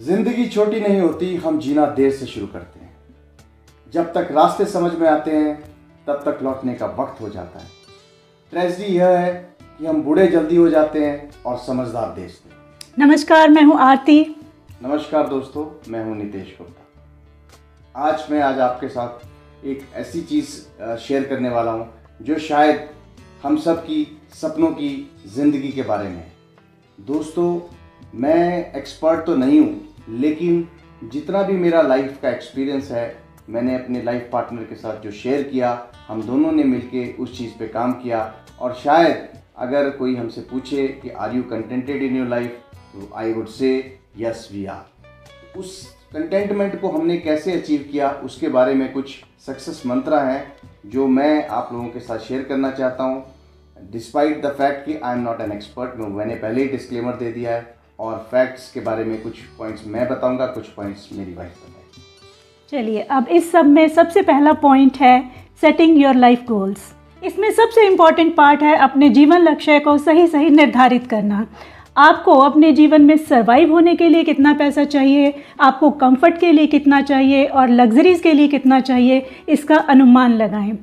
जिंदगी छोटी नहीं होती, हम जीना देर से शुरू करते हैं। जब तक रास्ते समझ में आते हैं तब तक लौटने का वक्त हो जाता है। ट्रेजेडी यह है कि हम बूढ़े जल्दी हो जाते हैं और समझदार देर से। नमस्कार, मैं हूँ आरती। नमस्कार दोस्तों, मैं हूँ नितेश गुप्ता। आज आपके साथ एक ऐसी चीज़ शेयर करने वाला हूँ जो शायद हम सब की सपनों की ज़िंदगी के बारे में है। दोस्तों, मैं एक्सपर्ट तो नहीं हूँ, लेकिन जितना भी मेरा लाइफ का एक्सपीरियंस है, मैंने अपने लाइफ पार्टनर के साथ जो शेयर किया, हम दोनों ने मिलके उस चीज़ पे काम किया। और शायद अगर कोई हमसे पूछे कि are you contented in your life, तो I would say yes we are. उस कंटेंटमेंट को हमने कैसे अचीव किया, उसके बारे में कुछ सक्सेस मंत्र हैं जो मैं आप लोगों के साथ शेयर करना चाहता हूँ। डिस्पाइट द फैक्ट कि I am not an expert, मैंने पहले ही डिस्क्लेमर दे दिया है। और फैक्ट्स के बारे में कुछ पॉइंट्स मैं बताऊंगा, कुछ पॉइंट्स मेरी वाइफ बताएगी। चलिए, अब इस सब में सबसे पहला पॉइंट है सेटिंग योर लाइफ गोल्स। इसमें सबसे इम्पॉर्टेंट पार्ट है अपने जीवन लक्ष्य को सही निर्धारित करना। आपको अपने जीवन में सर्वाइव होने के लिए कितना पैसा चाहिए, आपको कंफर्ट के लिए कितना चाहिए और लग्जरीज़ के लिए कितना चाहिए, इसका अनुमान लगाएं।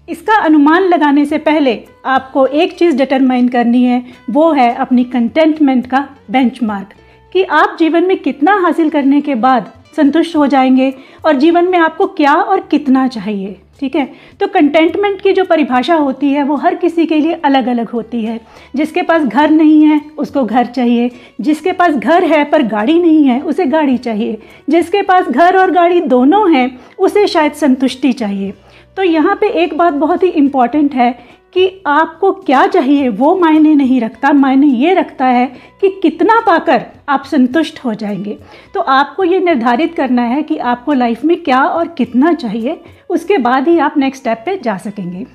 इसका अनुमान लगाने से पहले आपको एक चीज़ डिटरमाइन करनी है, वो है अपनी कंटेंटमेंट का बेंचमार्क, कि आप जीवन में कितना हासिल करने के बाद संतुष्ट हो जाएंगे और जीवन में आपको क्या और कितना चाहिए। ठीक है, तो कंटेंटमेंट की जो परिभाषा होती है वो हर किसी के लिए अलग अलग होती है। जिसके पास घर नहीं है उसको घर चाहिए, जिसके पास घर है पर गाड़ी नहीं है उसे गाड़ी चाहिए, जिसके पास घर और गाड़ी दोनों हैं उसे शायद संतुष्टि चाहिए। तो यहाँ पे एक बात बहुत ही इम्पॉर्टेंट है कि आपको क्या चाहिए वो मायने नहीं रखता, मायने ये रखता है कि कितना पाकर आप संतुष्ट हो जाएंगे। तो आपको ये निर्धारित करना है कि आपको लाइफ में क्या और कितना चाहिए, उसके बाद ही आप नेक्स्ट स्टेप पे जा सकेंगे।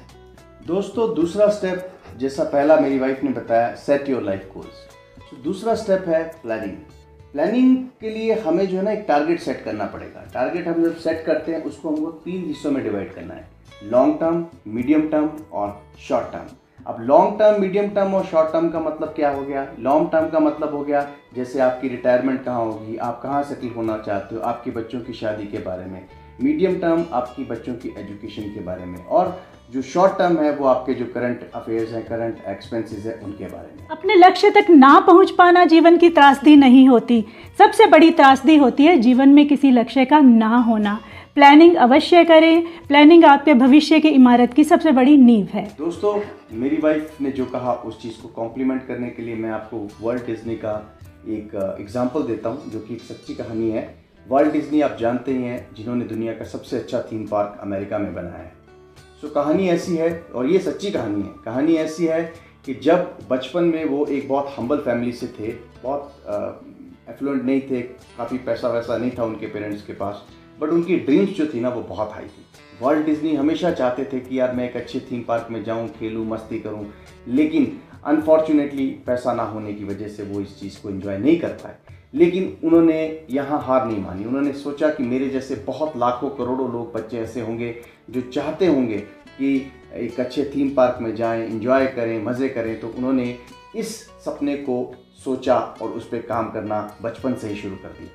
दोस्तों, दूसरा स्टेप, जैसा पहला मेरी वाइफ ने बताया, सेट योर लाइफ गोल्स। तो दूसरा स्टेप है प्लानिंग। प्लानिंग के लिए हमें जो है ना एक टारगेट सेट करना पड़ेगा। टारगेट हम जब सेट करते हैं उसको हमको 3 हिस्सों में डिवाइड करना है, लॉन्ग टर्म, मीडियम टर्म और शॉर्ट टर्म। अब लॉन्ग टर्म, मीडियम टर्म और शॉर्ट टर्म का मतलब क्या हो गया? लॉन्ग टर्म का मतलब हो गया जैसे आपकी रिटायरमेंट कहाँ होगी, आप कहाँ सेटल होना चाहते हो, आपके बच्चों की शादी के बारे में। मीडियम टर्म आपकी बच्चों की एजुकेशन के बारे में। और जो शॉर्ट टर्म है वो आपके जो करंट अफेयर्स हैं, करंट एक्सपेंसेस हैं, उनके बारे में। अपने लक्ष्य तक ना पहुंच पाना जीवन की त्रासदी नहीं होती, सबसे बड़ी त्रासदी होती है जीवन में किसी लक्ष्य का ना होना। प्लानिंग अवश्य करें, प्लानिंग आपके भविष्य की इमारत की सबसे बड़ी नींव है। दोस्तों, मेरी वाइफ ने जो कहा उस चीज़ को कॉम्प्लीमेंट करने के लिए मैं आपको वर्ल्ट डिज्नी का एक एग्जाम्पल देता हूँ जो कि एक सच्ची कहानी है। वर्ल्ट डिज्नी आप जानते ही हैं, जिन्होंने दुनिया का सबसे अच्छा थीम पार्क अमेरिका में बनाया है। सो कहानी ऐसी है, और ये सच्ची कहानी है। कहानी ऐसी है कि जब बचपन में वो एक बहुत हम्बल फैमिली से थे, बहुत एफ्लुएंट नहीं थे, काफ़ी पैसा वैसा नहीं था उनके पेरेंट्स के पास, बट उनकी ड्रीम्स जो थी ना वो बहुत हाई थी। वर्ल्ट डिज्नी हमेशा चाहते थे कि यार मैं एक अच्छे थीम पार्क में जाऊं, खेलूं, मस्ती करूं, लेकिन अनफॉर्चुनेटली पैसा ना होने की वजह से वो इस चीज़ को एंजॉय नहीं कर पाए। लेकिन उन्होंने यहाँ हार नहीं मानी। उन्होंने सोचा कि मेरे जैसे बहुत लाखों करोड़ों लोग, बच्चे ऐसे होंगे जो चाहते होंगे कि एक अच्छे थीम पार्क में जाएं, एंजॉय करें, मज़े करें। तो उन्होंने इस सपने को सोचा और उस पर काम करना बचपन से ही शुरू कर दिया।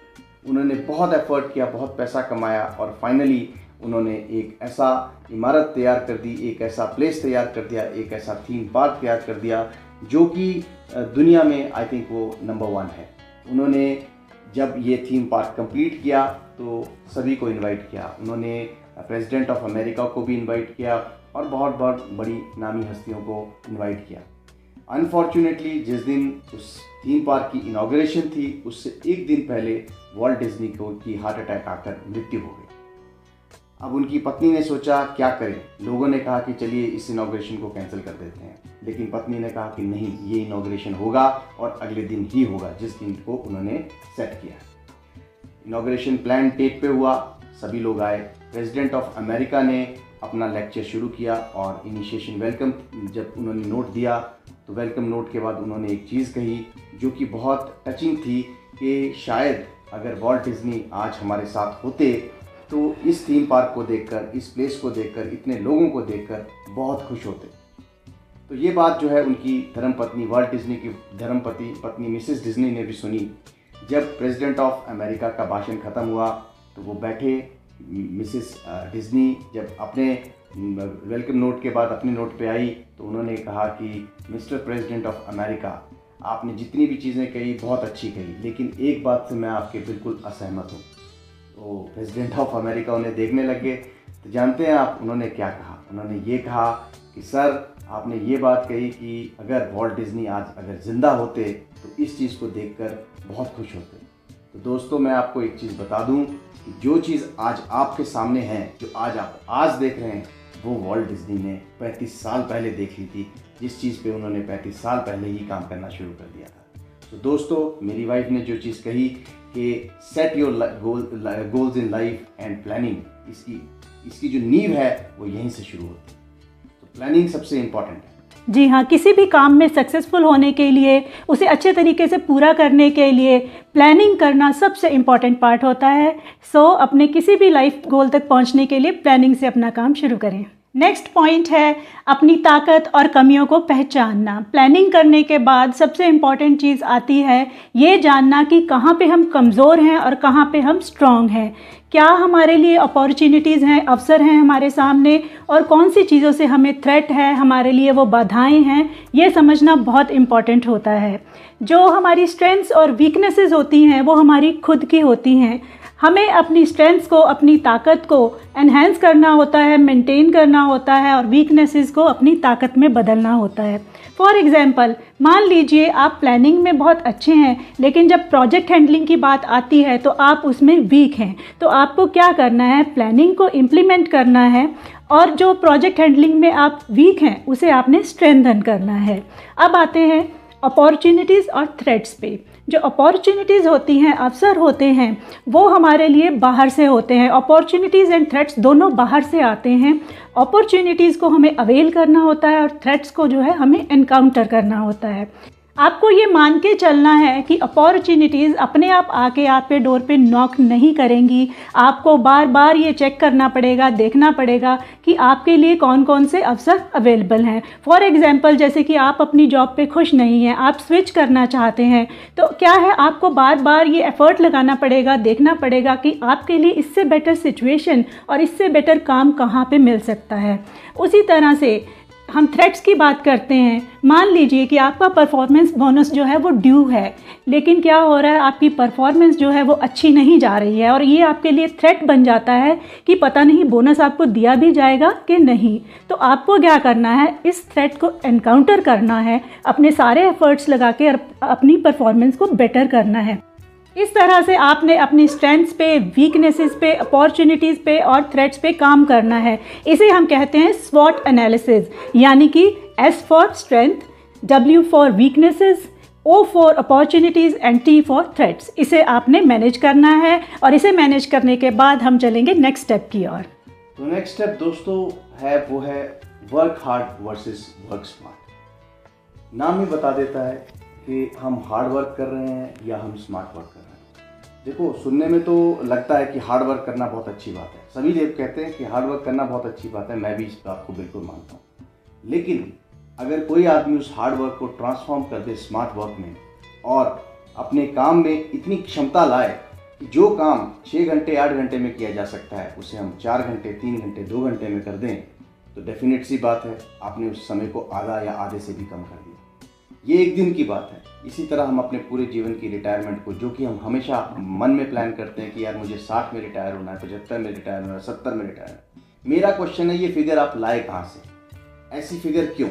उन्होंने बहुत एफर्ट किया, बहुत पैसा कमाया और फाइनली उन्होंने एक ऐसा इमारत तैयार कर दी, एक ऐसा प्लेस तैयार कर दिया, एक ऐसा थीम पार्क तैयार कर दिया जो कि दुनिया में आई थिंक वो नंबर 1 है। उन्होंने जब ये थीम पार्क कंप्लीट किया तो सभी को इनवाइट किया। उन्होंने प्रेसिडेंट ऑफ अमेरिका को भी इनवाइट किया और बहुत बहुत बड़ी नामी हस्तियों को इनवाइट किया। अनफॉर्चुनेटली जिस दिन उस थीम पार्क की इनॉग्रेशन थी, उससे एक दिन पहले वर्ल्ट डिज्नी को की हार्ट अटैक आकर मृत्यु हो गई। अब उनकी पत्नी ने सोचा क्या करें। लोगों ने कहा कि चलिए इस इनॉग्रेशन को कैंसिल कर देते हैं, लेकिन पत्नी ने कहा कि नहीं, ये इनॉग्रेशन होगा और अगले दिन ही होगा जिस दिन को उन्होंने सेट किया। इनॉग्रेशन प्लान डेट पे हुआ, सभी लोग आए। प्रेसिडेंट ऑफ अमेरिका ने अपना लेक्चर शुरू किया और इनिशिएशन वेलकम जब उन्होंने नोट दिया तो वेलकम नोट के बाद उन्होंने एक चीज़ कही जो कि बहुत टचिंग थी कि शायद अगर वर्ल्ट डिज्नी आज हमारे साथ होते तो इस थीम पार्क को देखकर, इस प्लेस को देखकर, इतने लोगों को देखकर बहुत खुश होते। तो ये बात जो है उनकी धर्मपत्नी, वर्ल्ट डिज्नी की धर्मपत्नी मिसेस डिज्नी ने भी सुनी। जब प्रेसिडेंट ऑफ अमेरिका का भाषण ख़त्म हुआ तो वो बैठे, मिसेस डिज्नी जब अपने वेलकम नोट के बाद अपने नोट पे आई तो उन्होंने कहा कि मिस्टर प्रेसिडेंट ऑफ अमेरिका, आपने जितनी भी चीज़ें कही बहुत अच्छी कही, लेकिन एक बात से मैं आपके बिल्कुल असहमत हूँ। तो प्रेसिडेंट ऑफ अमेरिका उन्हें देखने लग गए। तो जानते हैं आप उन्होंने क्या कहा? उन्होंने ये कहा कि सर, आपने ये बात कही कि अगर वॉल्ट डिज्नी आज अगर ज़िंदा होते तो इस चीज़ को देखकर बहुत खुश होते। तो दोस्तों, मैं आपको एक चीज़ बता दूं कि जो चीज़ आज आपके सामने है, जो आज आप देख रहे हैं, वो वॉल्ट डिज्नी ने 35 साल पहले देख ली थी। जिस चीज़ पे उन्होंने 35 साल पहले ही काम करना शुरू कर दिया था। तो दोस्तों, मेरी वाइफ ने जो चीज़ कही कि set your goals in life and planning, इसकी जो नींव है वो यहीं से शुरू होती है। तो प्लानिंग सबसे इम्पॉर्टेंट है। जी हाँ, किसी भी काम में सक्सेसफुल होने के लिए, उसे अच्छे तरीके से पूरा करने के लिए प्लानिंग करना सबसे इम्पॉर्टेंट पार्ट होता है। सो अपने किसी भी लाइफ गोल तक पहुंचने के लिए प्लानिंग से अपना काम शुरू करें। नेक्स्ट पॉइंट है अपनी ताकत और कमियों को पहचानना। प्लानिंग करने के बाद सबसे इम्पॉर्टेंट चीज़ आती है ये जानना कि कहाँ पे हम कमज़ोर हैं और कहाँ पे हम स्ट्रॉन्ग हैं। क्या हमारे लिए अपॉर्चुनिटीज़ हैं, अवसर हैं हमारे सामने, और कौन सी चीज़ों से हमें थ्रेट है, हमारे लिए वो बाधाएं हैं, ये समझना बहुत इम्पॉर्टेंट होता है। जो हमारी स्ट्रेंथ्स और वीकनेसेस होती हैं वो हमारी खुद की होती हैं। हमें अपनी स्ट्रेंथ्स को, अपनी ताकत को एनहेंस करना होता है, मेंटेन करना होता है, और वीकनेसेस को अपनी ताकत में बदलना होता है। फॉर एग्ज़ाम्पल, मान लीजिए आप प्लानिंग में बहुत अच्छे हैं, लेकिन जब प्रोजेक्ट हैंडलिंग की बात आती है तो आप उसमें वीक हैं। तो आपको क्या करना है? प्लानिंग को इम्प्लीमेंट करना है, और जो प्रोजेक्ट हैंडलिंग में आप वीक हैं उसे आपने स्ट्रेंथन करना है। अब आते हैं अपॉर्चुनिटीज़ और थ्रेट्स पे। जो अपॉर्चुनिटीज़ होती हैं, अवसर होते हैं, वो हमारे लिए बाहर से होते हैं। अपॉर्चुनिटीज़ एंड थ्रेट्स दोनों बाहर से आते हैं। अपॉर्चुनिटीज़ को हमें अवेल करना होता है और थ्रेट्स को जो है हमें एनकाउंटर करना होता है। आपको ये मान के चलना है कि अपॉर्चुनिटीज़ अपने आप आके आप पे डोर पे नॉक नहीं करेंगी। आपको बार बार ये चेक करना पड़ेगा, देखना पड़ेगा कि आपके लिए कौन कौन से अवसर अवेलेबल हैं। फॉर एग्जांपल, जैसे कि आप अपनी जॉब पे खुश नहीं हैं, आप स्विच करना चाहते हैं, तो क्या है, आपको बार बार ये एफ़र्ट लगाना पड़ेगा, देखना पड़ेगा कि आपके लिए इससे बेटर सिचुएशन और इससे बेटर काम कहाँ पर मिल सकता है। उसी तरह से हम थ्रेट्स की बात करते हैं। मान लीजिए कि आपका परफॉर्मेंस बोनस जो है वो ड्यू है, लेकिन क्या हो रहा है, आपकी परफॉर्मेंस जो है वो अच्छी नहीं जा रही है, और ये आपके लिए थ्रेट बन जाता है कि पता नहीं बोनस आपको दिया भी जाएगा कि नहीं। तो आपको क्या करना है? इस थ्रेट को एनकाउंटर करना है, अपने सारे एफर्ट्स लगा के अपनी परफॉर्मेंस को बेटर करना है। इस तरह से आपने अपनी स्ट्रेंथ्स पे, वीकनेसेस पे, अपॉर्चुनिटीज़ पे और थ्रेट्स पे काम करना है। इसे हम कहते हैं स्वॉट एनालिसिस, यानी कि S for strength, W for weaknesses, O for opportunities and T for threats. इसे आपने मैनेज करना है, और इसे मैनेज करने के बाद हम चलेंगे नेक्स्ट स्टेप की ओर। तो नेक्स्ट स्टेप दोस्तों वो है work hard versus work smart. नाम ही बता देता है कि हम हार्ड वर्क कर रहे हैं या हम स्मार्ट वर्क कर रहे हैं। देखो, सुनने में तो लगता है कि हार्ड वर्क करना बहुत अच्छी बात है। सभी लोग कहते हैं कि हार्ड वर्क करना बहुत अच्छी बात है, मैं भी इस बात को बिल्कुल मानता हूँ। लेकिन अगर कोई आदमी उस हार्ड वर्क को ट्रांसफॉर्म कर दे स्मार्ट वर्क में, और अपने काम में इतनी क्षमता लाए कि जो काम 6 घंटे 8 घंटे में किया जा सकता है उसे हम 4 घंटे 3 घंटे 2 घंटे में कर दें, तो डेफिनेट सी बात है आपने उस समय को आधा या आधे से भी कम कर दिया। ये एक दिन की बात है। इसी तरह हम अपने पूरे जीवन की रिटायरमेंट को, जो कि हम हमेशा मन में प्लान करते हैं कि यार मुझे 60 में रिटायर होना है, 75 में रिटायर होना है, 70 में रिटायर। मेरा क्वेश्चन है, ये फिगर आप लाए कहाँ से? ऐसी फिगर क्यों?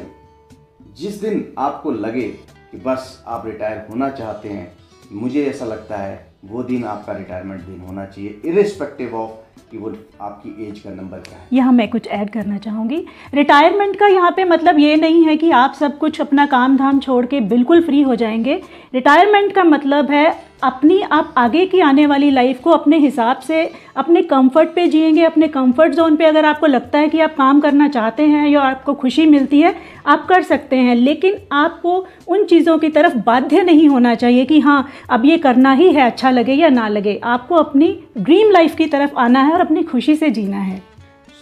जिस दिन आपको लगे कि बस आप रिटायर होना चाहते हैं, मुझे ऐसा लगता है वो दिन आपका रिटायरमेंट दिन होना चाहिए, इर्रिस्पेक्टिव ऑफ कि वो आपकी एज का नंबर क्या है। यहाँ मैं कुछ ऐड करना चाहूँगी। रिटायरमेंट का यहाँ पे मतलब ये नहीं है कि आप सब कुछ अपना काम धाम छोड़ के बिल्कुल फ्री हो जाएंगे। रिटायरमेंट का मतलब है आप आगे की आने वाली लाइफ को अपने हिसाब से, अपने कंफर्ट पे जिएंगे, अपने कंफर्ट जोन पे। अगर आपको लगता है कि आप काम करना चाहते हैं या आपको खुशी मिलती है, आप कर सकते हैं, लेकिन आपको उन चीज़ों की तरफ बाध्य नहीं होना चाहिए कि हाँ अब ये करना ही है, अच्छा लगे या ना लगे। आपको अपनी ड्रीम लाइफ की तरफ आना है और अपनी खुशी से जीना है।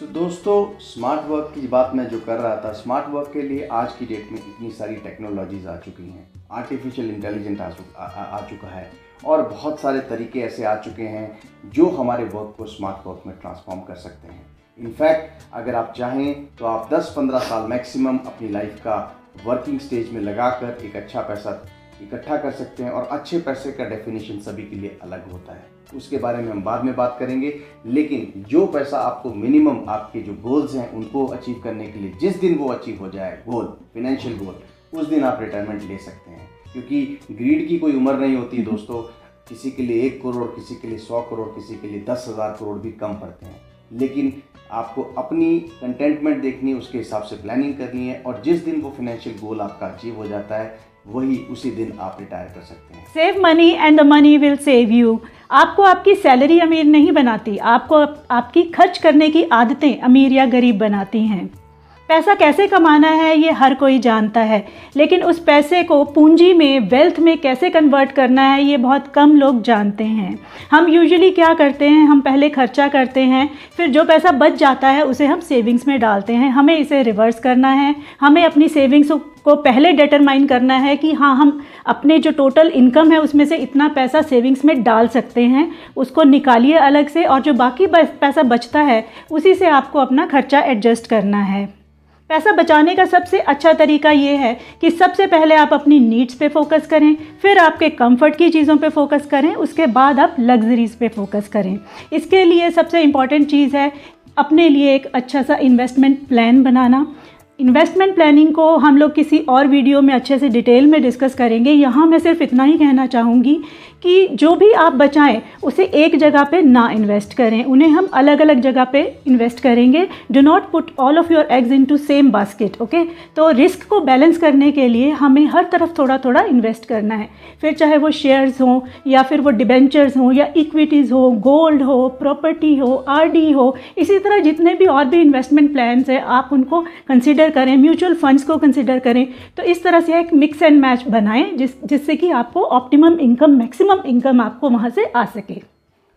तो दोस्तों, स्मार्ट वर्क की बात मैं जो कर रहा था, स्मार्ट वर्क के लिए आज की डेट में इतनी सारी टेक्नोलॉजीज आ चुकी हैं आर्टिफिशियल इंटेलिजेंस आ चुका है और बहुत सारे तरीके ऐसे आ चुके हैं जो हमारे वर्क को स्मार्ट वर्क में ट्रांसफॉर्म कर सकते हैं। इनफैक्ट अगर आप चाहें तो आप 10-15 साल मैक्सिमम अपनी लाइफ का वर्किंग स्टेज में लगाकर एक अच्छा पैसा इकट्ठा कर सकते हैं। और अच्छे पैसे का डेफिनेशन सभी के लिए अलग होता है, उसके बारे में हम बाद में बात करेंगे। लेकिन जो पैसा आपको मिनिमम आपके जो गोल्स हैं उनको अचीव करने के लिए, जिस दिन वो अचीव हो जाए गोल, फाइनेंशियल गोल, उस दिन आप रिटायरमेंट ले सकते हैं। क्योंकि ग्रीड की कोई उम्र नहीं होती दोस्तों। किसी के लिए 1 करोड़, किसी के लिए 100 करोड़, किसी के लिए 10,000 करोड़ भी कम पड़ते हैं। लेकिन आपको अपनी कंटेंटमेंट देखनी है, उसके हिसाब से प्लानिंग करनी है और जिस दिन वो फाइनेंशियल गोल आपका अचीव हो जाता है वही उसी दिन आप रिटायर कर सकते हैं। Save money and the money will save you. आपको आपकी सैलरी अमीर नहीं बनाती, आपको आपकी खर्च करने की आदतें अमीर या गरीब बनाती हैं। पैसा कैसे कमाना है ये हर कोई जानता है, लेकिन उस पैसे को पूंजी में, वेल्थ में कैसे कन्वर्ट करना है ये बहुत कम लोग जानते हैं। हम यूजुअली क्या करते हैं, हम पहले खर्चा करते हैं, फिर जो पैसा बच जाता है उसे हम सेविंग्स में डालते हैं। हमें इसे रिवर्स करना है। हमें अपनी सेविंग्स को पहले डिटरमाइन करना है कि हाँ, हम अपने जो टोटल इनकम है उसमें से इतना पैसा सेविंग्स में डाल सकते हैं, उसको निकालिए अलग से, और जो बाकी पैसा बचता है उसी से आपको अपना खर्चा एडजस्ट करना है। पैसा बचाने का सबसे अच्छा तरीका ये है कि सबसे पहले आप अपनी नीड्स पे फोकस करें, फिर आपके कंफर्ट की चीज़ों पे फोकस करें, उसके बाद आप लग्जरीज़ पे फोकस करें। इसके लिए सबसे इम्पॉर्टेंट चीज़ है अपने लिए एक अच्छा सा इन्वेस्टमेंट प्लान बनाना। इन्वेस्टमेंट प्लानिंग को हम लोग किसी और वीडियो में अच्छे से डिटेल में डिस्कस करेंगे। यहाँ मैं सिर्फ इतना ही कहना चाहूँगी कि जो भी आप बचाएं उसे एक जगह पे ना इन्वेस्ट करें, उन्हें हम अलग अलग जगह पे इन्वेस्ट करेंगे। Do not put all of your eggs into same basket, okay. तो रिस्क को बैलेंस करने के लिए हमें हर तरफ थोड़ा थोड़ा इन्वेस्ट करना है, फिर चाहे वो शेयर्स हों या फिर वो डिबेंचर्स हों या इक्विटीज़ हो, गोल्ड हो, प्रॉपर्टी हो, आरडी हो, इसी तरह जितने भी और भी इन्वेस्टमेंट प्लान्स हैं आप उनको कंसिडर करें, म्यूचुअल फंड्स को कंसिडर करें। तो इस तरह से एक मिक्स एंड मैच बनाएं जिससे कि आपको ऑप्टिमम इनकम, मैक्सिमम इनकम आपको वहां से आ सके।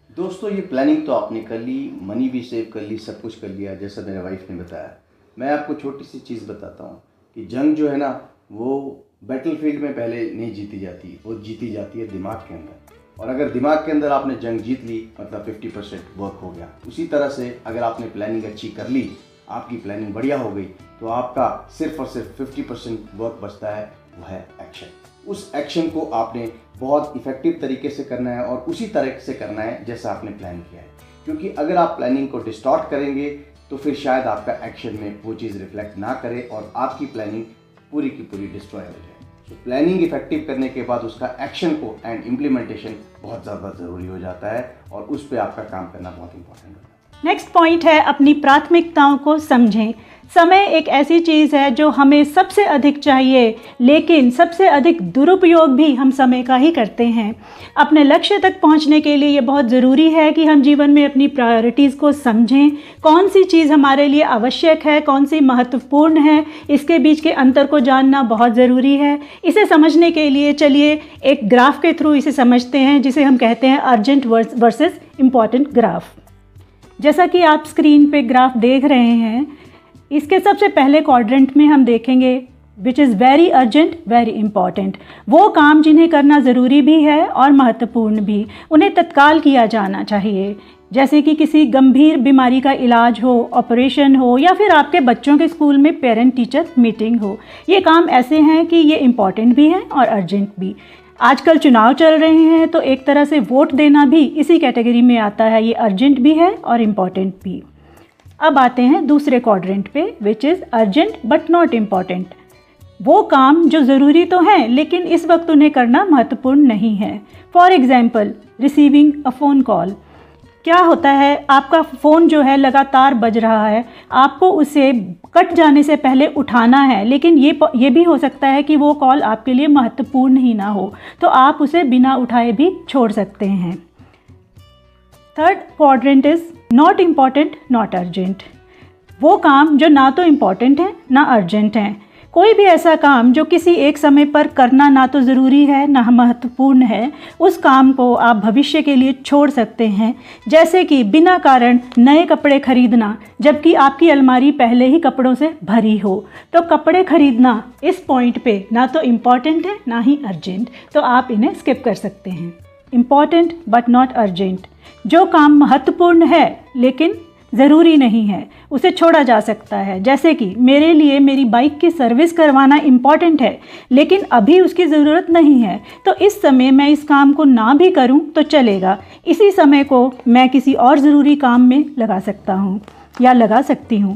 दोस्तों ये प्लानिंग तो आपने कर ली, मनी भी सेव कर ली, सब कुछ कर लिया जैसा मेरे वाइफ ने बताया। मैं आपको छोटी सी चीज़ बताता हूँ कि जंग जो है ना वो बैटलफील्ड में पहले नहीं जीती जाती, वो जीती जाती है दिमाग के अंदर। और अगर दिमाग के अंदर आपने जंग जीत ली मतलब 50% वर्क हो गया। उसी तरह से अगर आपने प्लानिंग अच्छी कर ली, आपकी प्लानिंग बढ़िया हो गई, तो आपका सिर्फ और सिर्फ 50% वर्क बचता है, वो है एक्शन। उस एक्शन को आपने बहुत इफेक्टिव तरीके से करना है और उसी तरह से करना है जैसा आपने प्लान किया है। क्योंकि अगर आप प्लानिंग को डिस्टॉर्ट करेंगे तो फिर शायद आपका एक्शन में वो चीज़ रिफ्लेक्ट ना करे और आपकी प्लानिंग पूरी की पूरी डिस्ट्रॉय हो जाए। तो प्लानिंग इफेक्टिव करने के बाद उसका एक्शन को एंड इम्प्लीमेंटेशन बहुत ज़्यादा ज़रूरी हो जाता है और उस पर आपका काम करना बहुत इंपॉर्टेंट होता है। नेक्स्ट पॉइंट है अपनी प्राथमिकताओं को समझें। समय एक ऐसी चीज़ है जो हमें सबसे अधिक चाहिए, लेकिन सबसे अधिक दुरुपयोग भी हम समय का ही करते हैं। अपने लक्ष्य तक पहुंचने के लिए ये बहुत ज़रूरी है कि हम जीवन में अपनी प्रायोरिटीज़ को समझें। कौन सी चीज़ हमारे लिए आवश्यक है, कौन सी महत्वपूर्ण है, इसके बीच के अंतर को जानना बहुत ज़रूरी है। इसे समझने के लिए चलिए एक ग्राफ के थ्रू इसे समझते हैं, जिसे हम कहते हैं अर्जेंट वर्सेस इम्पॉर्टेंट ग्राफ। जैसा कि आप स्क्रीन पे ग्राफ देख रहे हैं, इसके सबसे पहले क्वाड्रेंट में हम देखेंगे which is very urgent, very important. वो काम जिन्हें करना ज़रूरी भी है और महत्वपूर्ण भी, उन्हें तत्काल किया जाना चाहिए। जैसे कि किसी गंभीर बीमारी का इलाज हो, ऑपरेशन हो, या फिर आपके बच्चों के स्कूल में पेरेंट टीचर मीटिंग हो। ये काम ऐसे हैं कि ये इम्पॉर्टेंट भी हैं और अर्जेंट भी। आजकल चुनाव चल रहे हैं तो एक तरह से वोट देना भी इसी कैटेगरी में आता है, ये अर्जेंट भी है और इम्पॉर्टेंट भी। अब आते हैं दूसरे क्वाड्रेंट पे, which is urgent but not important. वो काम जो ज़रूरी तो हैं लेकिन इस वक्त उन्हें करना महत्वपूर्ण नहीं है। For example receiving a phone call. क्या होता है, आपका फ़ोन जो है लगातार बज रहा है, आपको उसे कट जाने से पहले उठाना है, लेकिन ये भी हो सकता है कि वो कॉल आपके लिए महत्वपूर्ण ही ना हो, तो आप उसे बिना उठाए भी छोड़ सकते हैं। Third quadrant is not important, not urgent. वो काम जो ना तो इम्पॉर्टेंट है ना अर्जेंट है। कोई भी ऐसा काम जो किसी एक समय पर करना ना तो ज़रूरी है ना महत्वपूर्ण है, उस काम को आप भविष्य के लिए छोड़ सकते हैं। जैसे कि बिना कारण नए कपड़े खरीदना, जबकि आपकी अलमारी पहले ही कपड़ों से भरी हो। तो कपड़े खरीदना इस पॉइंट पे ना तो इम्पॉर्टेंट है ना ही अर्जेंट, तो आप इन्हें स्किप कर सकते हैं। इम्पॉर्टेंट बट नॉट अर्जेंट, जो काम महत्वपूर्ण है लेकिन ज़रूरी नहीं है, उसे छोड़ा जा सकता है। जैसे कि मेरे लिए मेरी बाइक की सर्विस करवाना इम्पॉर्टेंट है, लेकिन अभी उसकी ज़रूरत नहीं है, तो इस समय मैं इस काम को ना भी करूं तो चलेगा। इसी समय को मैं किसी और ज़रूरी काम में लगा सकता हूं या लगा सकती हूं।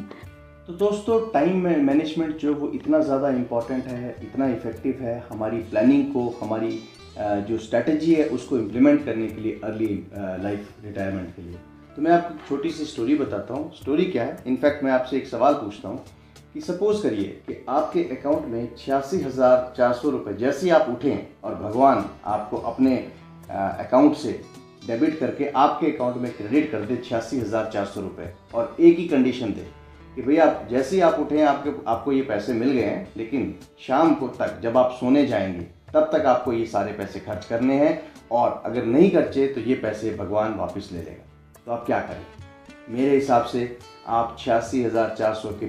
तो दोस्तों, टाइम मैनेजमेंट जो वो इतना ज़्यादा इम्पॉर्टेंट है, इतना इफ़ेक्टिव है हमारी प्लानिंग को, हमारी जो स्ट्रैटेजी है उसको इम्प्लीमेंट करने के लिए, अर्ली लाइफ रिटायरमेंट के लिए। तो मैं आपको एक छोटी सी स्टोरी बताता हूँ। स्टोरी क्या है, इनफैक्ट मैं आपसे एक सवाल पूछता हूँ कि सपोज़ करिए कि आपके अकाउंट में 86,400 रुपये जैसे आप उठें और भगवान आपको अपने अकाउंट से डेबिट करके आपके अकाउंट में क्रेडिट कर दे 86,400 रुपये, और एक ही कंडीशन दे कि भैया आप जैसे ही आप उठें आपको ये पैसे मिल गए हैं, लेकिन शाम को तक जब आप सोने जाएंगे तब तक आपको ये सारे पैसे खर्च करने हैं, और अगर नहीं खर्चे तो ये पैसे भगवान वापस ले लेगा। तो आप क्या करें? मेरे हिसाब से आप 86,400 के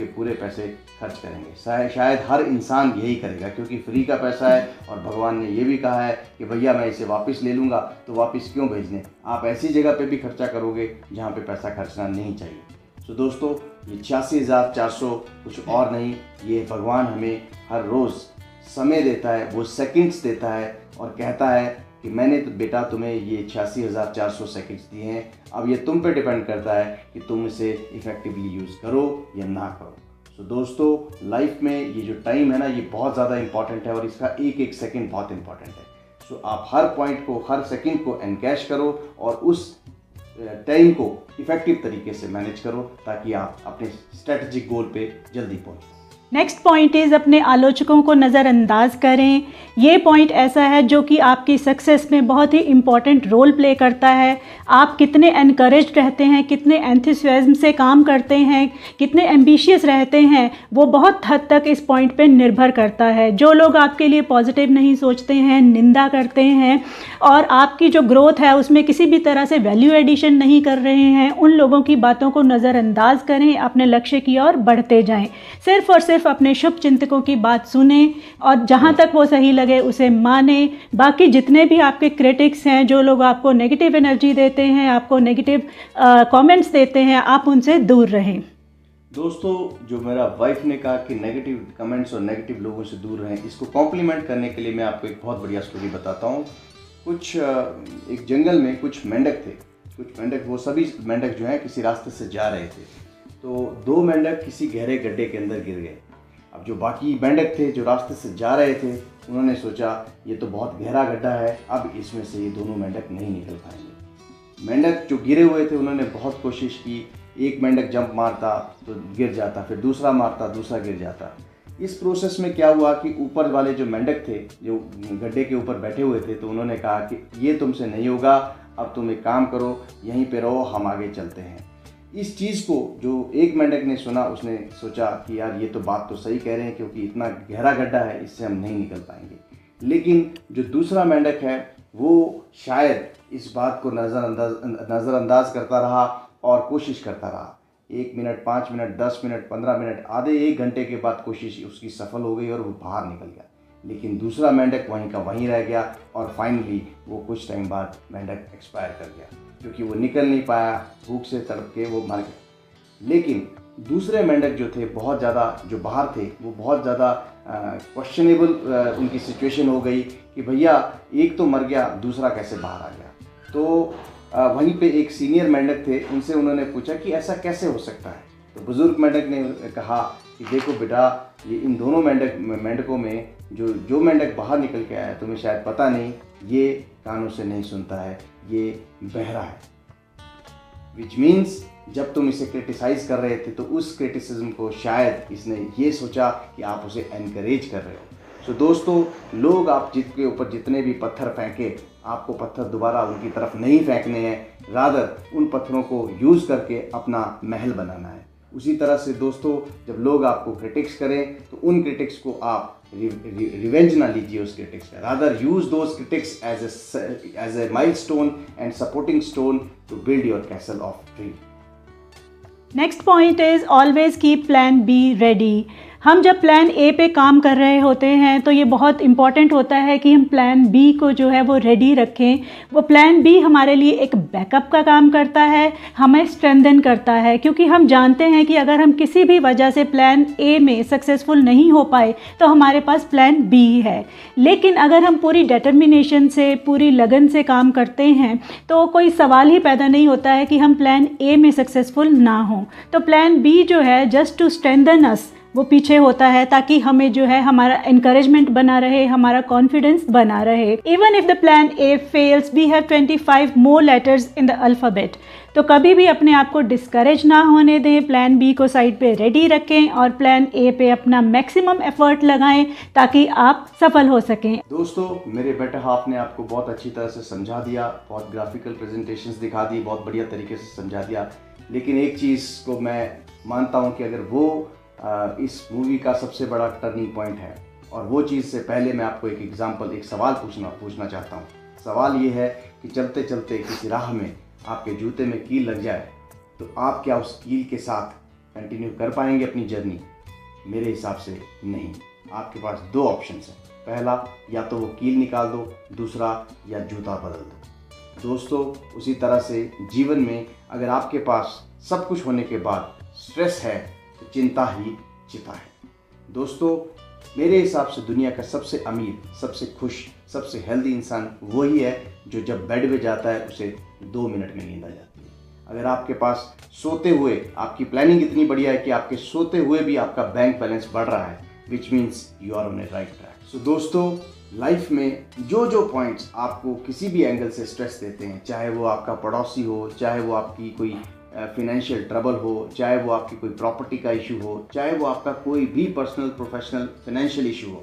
पूरे पैसे खर्च करेंगे। शायद हर इंसान यही करेगा, क्योंकि फ्री का पैसा है और भगवान ने ये भी कहा है कि भैया मैं इसे वापस ले लूँगा, तो वापस क्यों भेजने? आप ऐसी जगह पे भी खर्चा करोगे जहाँ पे पैसा खर्चना नहीं चाहिए। तो दोस्तों, ये 86,400 कुछ और नहीं, ये भगवान हमें हर रोज़ समय देता है, वो सेकंड्स देता है और कहता है कि मैंने तो बेटा तुम्हें ये 86,400 सेकंड्स दिए हैं, अब ये तुम पे डिपेंड करता है कि तुम इसे इफ़ेक्टिवली यूज़ करो या ना करो। तो दोस्तों, लाइफ में ये जो टाइम है ना, ये बहुत ज़्यादा इंपॉर्टेंट है और इसका एक एक सेकंड बहुत इंपॉर्टेंट है। सो आप हर पॉइंट को, हर सेकंड को एनकैश करो और उस टाइम को इफ़ेक्टिव तरीके से मैनेज करो, ताकि आप अपने स्ट्रेटजिक गोल पे जल्दी पहुँचें। नेक्स्ट पॉइंट इज़ अपने आलोचकों को नज़रअंदाज करें। ये पॉइंट ऐसा है जो कि आपकी सक्सेस में बहुत ही इम्पॉर्टेंट रोल प्ले करता है। आप कितने एनकरेज्ड रहते हैं, कितने एंथुसियाज्म से काम करते हैं, कितने एम्बिशियस रहते हैं, वो बहुत हद तक इस पॉइंट पे निर्भर करता है। जो लोग आपके लिए पॉजिटिव नहीं सोचते हैं, निंदा करते हैं और आपकी जो ग्रोथ है उसमें किसी भी तरह से वैल्यू एडिशन नहीं कर रहे हैं, उन लोगों की बातों को नज़रअंदाज करें, अपने लक्ष्य की ओर बढ़ते जाएं। सिर्फ और सिर्फ अपने शुभ चिंतकों की बात सुने और जहां तक वो सही लगे उसे माने। बाकी जितने भी आपके क्रिटिक्स हैं, जो लोग आपको नेगेटिव एनर्जी देते हैं, आपको नेगेटिव कमेंट्स देते हैं, आप उनसे दूर रहें। दोस्तों, जो मेरा वाइफ ने कहा कि नेगेटिव कमेंट्स और नेगेटिव लोगों से दूर रहें, इसको कॉम्प्लीमेंट करने के लिए मैं आपको एक बहुत बढ़िया स्टोरी बताता हूँ। एक जंगल में कुछ मेंढक थे। कुछ मेंढक, वो सभी मेंढक जो हैं किसी रास्ते से जा रहे थे, तो 2 मेंढक किसी गहरे गड्ढे के अंदर गिर गए। अब जो बाकी मेंढक थे जो रास्ते से जा रहे थे, उन्होंने सोचा ये तो बहुत गहरा गड्ढा है, अब इसमें से ये दोनों मेंढक नहीं निकल पाएंगे। मेंढक जो गिरे हुए थे उन्होंने बहुत कोशिश की। एक मेंढक जंप मारता तो गिर जाता, फिर दूसरा मारता, दूसरा गिर जाता। इस प्रोसेस में क्या हुआ कि ऊपर वाले जो मेंढक थे, जो गड्ढे के ऊपर बैठे हुए थे, तो उन्होंने कहा कि ये तुमसे नहीं होगा, अब तुम एक काम करो, यहीं पे रहो, हम आगे चलते हैं। इस चीज़ को जो एक मेंढक ने सुना, उसने सोचा कि यार ये तो बात तो सही कह रहे हैं, क्योंकि इतना गहरा गड्ढा है, इससे हम नहीं निकल पाएंगे। लेकिन जो दूसरा मेंढक है वो शायद इस बात को नज़रअंदाज करता रहा और कोशिश करता रहा। 1 मिनट, 5 मिनट, 10 मिनट, 15 मिनट, आधे 1 घंटे के बाद कोशिश उसकी सफल हो गई और वो बाहर निकल गया। लेकिन दूसरा मेंढक वहीं का वहीं रह गया और फाइनली वो कुछ टाइम बाद मेंढक एक्सपायर कर गया, क्योंकि वो निकल नहीं पाया, भूख से तड़प के वो मर गया। लेकिन दूसरे मेंढक जो थे, बहुत ज़्यादा जो बाहर थे, वो बहुत ज़्यादा क्वेश्चनेबल उनकी सिचुएशन हो गई कि भैया एक तो मर गया, दूसरा कैसे बाहर आ गया। तो वहीं पे एक सीनियर मेंढक थे, उनसे उन्होंने पूछा कि ऐसा कैसे हो सकता है। तो बुजुर्ग मेंढक ने कहा कि देखो बेटा, ये इन दोनों मेंढकों में जो मेंढक बाहर निकल के आया, तुम्हें शायद पता नहीं, ये कानों से नहीं सुनता है, ये बहरा है। विच मीन्स जब तुम इसे क्रिटिसाइज़ कर रहे थे तो उस क्रिटिसिज्म को शायद इसने ये सोचा कि आप उसे एनकरेज कर रहे हो। सो दोस्तों, लोग आप जिसके ऊपर जितने भी पत्थर फेंके, आपको पत्थर दोबारा उनकी तरफ नहीं फेंकने हैं, रादर उन पत्थरों को यूज़ करके अपना महल बनाना है। उसी तरह से दोस्तों, जब लोग आपको क्रिटिक्स करें तो उन क्रिटिक्स को आप रिवेंज ना लीजिए उस क्रिटिक्स का, rather use those critics as a milestone and supporting stone to build your castle of dream. Next point is always keep plan B ready. हम जब प्लान ए पे काम कर रहे होते हैं तो ये बहुत इंपॉर्टेंट होता है कि हम प्लान बी को जो है वो रेडी रखें। वो प्लान बी हमारे लिए एक बैकअप का काम करता है, हमें स्ट्रेंथन करता है, क्योंकि हम जानते हैं कि अगर हम किसी भी वजह से प्लान ए में सक्सेसफुल नहीं हो पाए तो हमारे पास प्लान बी है। लेकिन अगर हम पूरी डिटर्मिनेशन से, पूरी लगन से काम करते हैं तो कोई सवाल ही पैदा नहीं होता है कि हम प्लान ए में सक्सेसफुल ना हों। तो प्लान बी जो है जस्ट टू स्ट्रेंथन अस, वो पीछे होता है ताकि हमें जो है हमारा इनकरेजमेंट बना रहे, हमारा कॉन्फिडेंस बना रहे। Even if the plan A fails, we have 25 more letters in the alphabet. तो कभी भी अपने आप को डिस्करेज ना होने दें, प्लान बी को साइड पे रेडी रखें और प्लान ए पे अपना मैक्सिमम एफर्ट लगाएं ताकि आप सफल हो सकें। दोस्तों, मेरे बेटर हाफ ने आपको बहुत अच्छी तरह से समझा दिया, बहुत ग्राफिकल प्रेजेंटेशंस दिखा दी, बहुत बढ़िया तरीके से समझा दिया। लेकिन एक चीज़ को मैं मानता हूँ कि अगर वो इस मूवी का सबसे बड़ा टर्निंग पॉइंट है, और वो चीज़ से पहले मैं आपको एक एग्जांपल, एक सवाल पूछना चाहता हूँ। सवाल ये है कि चलते चलते किसी राह में आपके जूते में कील लग जाए तो आप क्या उस कील के साथ कंटिन्यू कर पाएंगे अपनी जर्नी? मेरे हिसाब से नहीं। आपके पास दो ऑप्शंस हैं, पहला या तो वो कील निकाल दो, दूसरा या जूता बदल दो। दोस्तों, उसी तरह से जीवन में अगर आपके पास सब कुछ होने के बाद स्ट्रेस है तो चिंता ही चिता है। दोस्तों, मेरे हिसाब से दुनिया का सबसे अमीर, सबसे खुश, सबसे हेल्दी इंसान वही है जो जब बेड में जाता है उसे 2 मिनट में नींद आ जाती है। अगर आपके पास सोते हुए आपकी प्लानिंग इतनी बढ़िया है कि आपके सोते हुए भी आपका बैंक बैलेंस बढ़ रहा है, which means you are on a right track. So दोस्तों, लाइफ में जो पॉइंट्स आपको किसी भी एंगल से स्ट्रेस देते हैं, चाहे वो आपका पड़ोसी हो, चाहे वो आपकी कोई फिनेंशियल ट्रबल हो, चाहे वो आपकी कोई प्रॉपर्टी का इशू हो, चाहे वो आपका कोई भी पर्सनल, प्रोफेशनल, फाइनेंशियल इशू हो,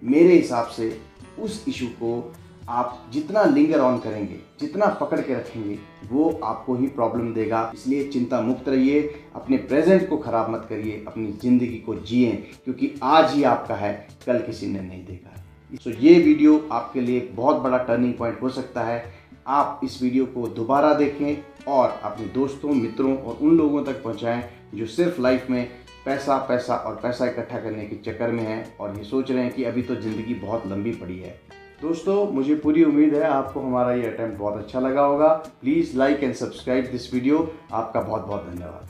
मेरे हिसाब से उस इशू को आप जितना लिंगर ऑन करेंगे, जितना पकड़ के रखेंगे, वो आपको ही प्रॉब्लम देगा। इसलिए चिंता मुक्त रहिए, अपने प्रेजेंट को ख़राब मत करिए, अपनी ज़िंदगी को जिए, क्योंकि आज ही आपका है, कल किसी ने नहीं देखा। तो ये वीडियो आपके लिए एक बहुत बड़ा टर्निंग पॉइंट हो सकता है। आप इस वीडियो को दोबारा देखें और अपने दोस्तों, मित्रों और उन लोगों तक पहुंचाएं जो सिर्फ लाइफ में पैसा पैसा और पैसा इकट्ठा करने के चक्कर में हैं और ये सोच रहे हैं कि अभी तो ज़िंदगी बहुत लंबी पड़ी है। दोस्तों, मुझे पूरी उम्मीद है आपको हमारा ये अटेम्प्ट बहुत अच्छा लगा होगा। Please like and subscribe this video. आपका बहुत बहुत धन्यवाद।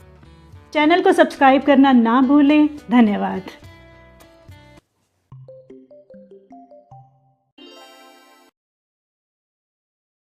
चैनल को सब्सक्राइब करना ना भूलें। धन्यवाद।